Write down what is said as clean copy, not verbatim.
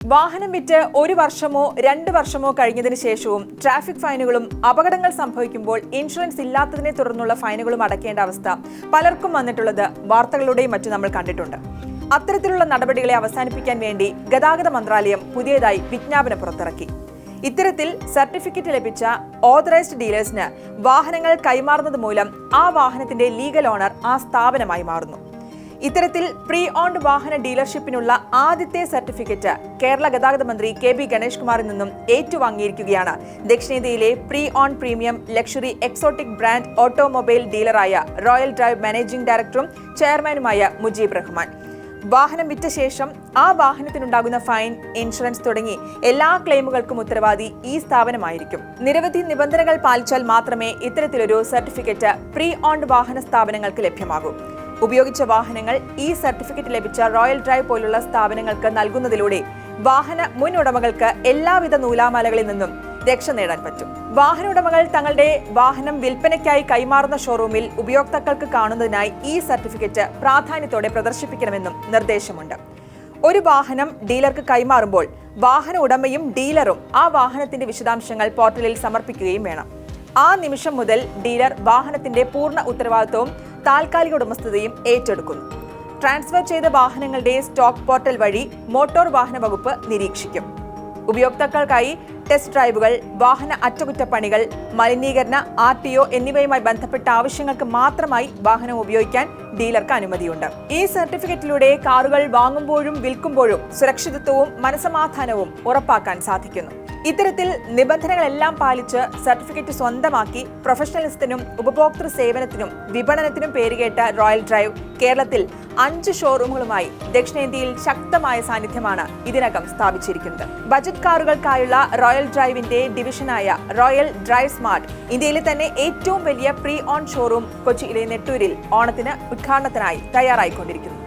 വാഹനം വിറ്റ് 1 വർഷമോ 2 വർഷമോ കഴിഞ്ഞതിന് ശേഷവും ട്രാഫിക് ഫൈനുകളും അപകടങ്ങൾ സംഭവിക്കുമ്പോൾ ഇൻഷുറൻസ് ഇല്ലാത്തതിനെ തുടർന്നുള്ള ഫൈനുകളും അടയ്ക്കേണ്ട അവസ്ഥ പലർക്കും വന്നിട്ടുള്ളത് വാർത്തകളുടെയും മറ്റും നമ്മൾ കണ്ടിട്ടുണ്ട്. അത്തരത്തിലുള്ള നടപടികളെ അവസാനിപ്പിക്കാൻ വേണ്ടി ഗതാഗത മന്ത്രാലയം പുതിയതായി വിജ്ഞാപനം പുറത്തിറക്കി. ഇത്തരത്തിൽ സർട്ടിഫിക്കറ്റ് ലഭിച്ച ഓതറൈസ്ഡ് ഡീലേഴ്സിന് വാഹനങ്ങൾ കൈമാറുന്നത് മൂലം ആ വാഹനത്തിന്റെ ലീഗൽ ഓണർ ആ സ്ഥാപനമായി മാറുന്നു. ഇത്തരത്തിൽ പ്രീ ഓൺഡ് വാഹന ഡീലർഷിപ്പിനുള്ള ആദ്യത്തെ സർട്ടിഫിക്കറ്റ് കേരള ഗതാഗത മന്ത്രി കെ ബി ഗണേഷ് കുമാറിൽ നിന്നും ഏറ്റുവാങ്ങിയിരിക്കുകയാണ് ദക്ഷിണേന്ത്യയിലെ pre owned premium luxury exotic brand automobile ഡീലറായ റോയൽ ഡ്രൈവ് മാനേജിംഗ് ഡയറക്ടറും ചെയർമാനുമായ മുജീബ് റഹ്മാൻ. വാഹനം വിറ്റ ശേഷം ആ വാഹനത്തിനുണ്ടാകുന്ന ഫൈൻ, ഇൻഷുറൻസ് തുടങ്ങി എല്ലാ ക്ലെയിമുകൾക്കും ഉത്തരവാദി ഈ സ്ഥാപനമായിരിക്കും. നിരവധി നിബന്ധനകൾ പാലിച്ചാൽ മാത്രമേ ഇത്തരത്തിലൊരു സർട്ടിഫിക്കറ്റ് പ്രീ ഓൺഡ് വാഹന സ്ഥാപനങ്ങൾക്ക് ലഭ്യമാകൂ. ഉപയോഗിച്ച വാഹനങ്ങൾ ഈ സർട്ടിഫിക്കറ്റ് ലഭിച്ച റോയൽ ഡ്രൈവ് പോലുള്ള സ്ഥാപനങ്ങൾക്ക് നൽകുന്നതിലൂടെ വാഹന മുൻ ഉടമകൾക്ക് എല്ലാവിധ നൂലാമാലകളിൽ നിന്നും രക്ഷ നേടാൻ പറ്റും. വാഹന ഉടമകൾ തങ്ങളുടെ വാഹനം വിൽപ്പനയ്ക്കായി കൈമാറുന്ന ഷോറൂമിൽ ഉപയോക്താക്കൾക്ക് കാണുന്നതിനായി ഈ സർട്ടിഫിക്കറ്റ് പ്രാധാന്യത്തോടെ പ്രദർശിപ്പിക്കണമെന്നും നിർദ്ദേശമുണ്ട്. ഒരു വാഹനം ഡീലർക്ക് കൈമാറുമ്പോൾ വാഹന ഉടമയും ഡീലറും ആ വാഹനത്തിന്റെ വിശദാംശങ്ങൾ പോർട്ടലിൽ സമർപ്പിക്കുകയും വേണം. ആ നിമിഷം മുതൽ ഡീലർ വാഹനത്തിന്റെ പൂർണ്ണ ഉത്തരവാദിത്വവും താൽക്കാലിക ഉടമസ്ഥതയും ഏറ്റെടുക്കുന്നു. ട്രാൻസ്ഫർ ചെയ്ത വാഹനങ്ങളുടെ സ്റ്റോക്ക് പോർട്ടൽ വഴി മോട്ടോർ വാഹന വകുപ്പ് നിരീക്ഷിക്കും. ഉപയോക്താക്കൾക്കായി ടെസ്റ്റ് ഡ്രൈവുകൾ, വാഹന അറ്റകുറ്റപ്പണികൾ, മലിനീകരണ, RTO എന്നിവയുമായി ബന്ധപ്പെട്ട ആവശ്യങ്ങൾക്ക് മാത്രമായി വാഹനം ഉപയോഗിക്കാൻ ഡീലർക്ക് അനുമതിയുണ്ട്. ഈ സർട്ടിഫിക്കറ്റിലൂടെ കാറുകൾ വാങ്ങുമ്പോഴും വിൽക്കുമ്പോഴും സുരക്ഷിതത്വവും മനസമാധാനവും ഉറപ്പാക്കാൻ സാധിക്കുന്നു. ഇത്തരത്തിൽ നിബന്ധനകളെല്ലാം പാലിച്ച് സർട്ടിഫിക്കറ്റ് സ്വന്തമാക്കി പ്രൊഫഷണലിസത്തിനും ഉപഭോക്തൃ സേവനത്തിനും വിപണനത്തിനും പേരുകേട്ട റോയൽ ഡ്രൈവ് കേരളത്തിൽ 5 ഷോറൂമുകളുമായി ദക്ഷിണേന്ത്യയിൽ ശക്തമായ സാന്നിധ്യമാണ് ഇതിനകം സ്ഥാപിച്ചിരിക്കുന്നത്. ബജറ്റ് കാറുകൾക്കായുള്ള റോയൽ ഡ്രൈവിന്റെ ഡിവിഷനായ റോയൽ ഡ്രൈവ് സ്മാർട്ട് ഇന്ത്യയിലെ തന്നെ ഏറ്റവും വലിയ പ്രീ ഓൺ ഷോറൂം കൊച്ചിയിലെ നെട്ടൂരിൽ ഓണത്തിന് ഉദ്ഘാടനത്തിനായി തയ്യാറായിക്കൊണ്ടിരിക്കുന്നു.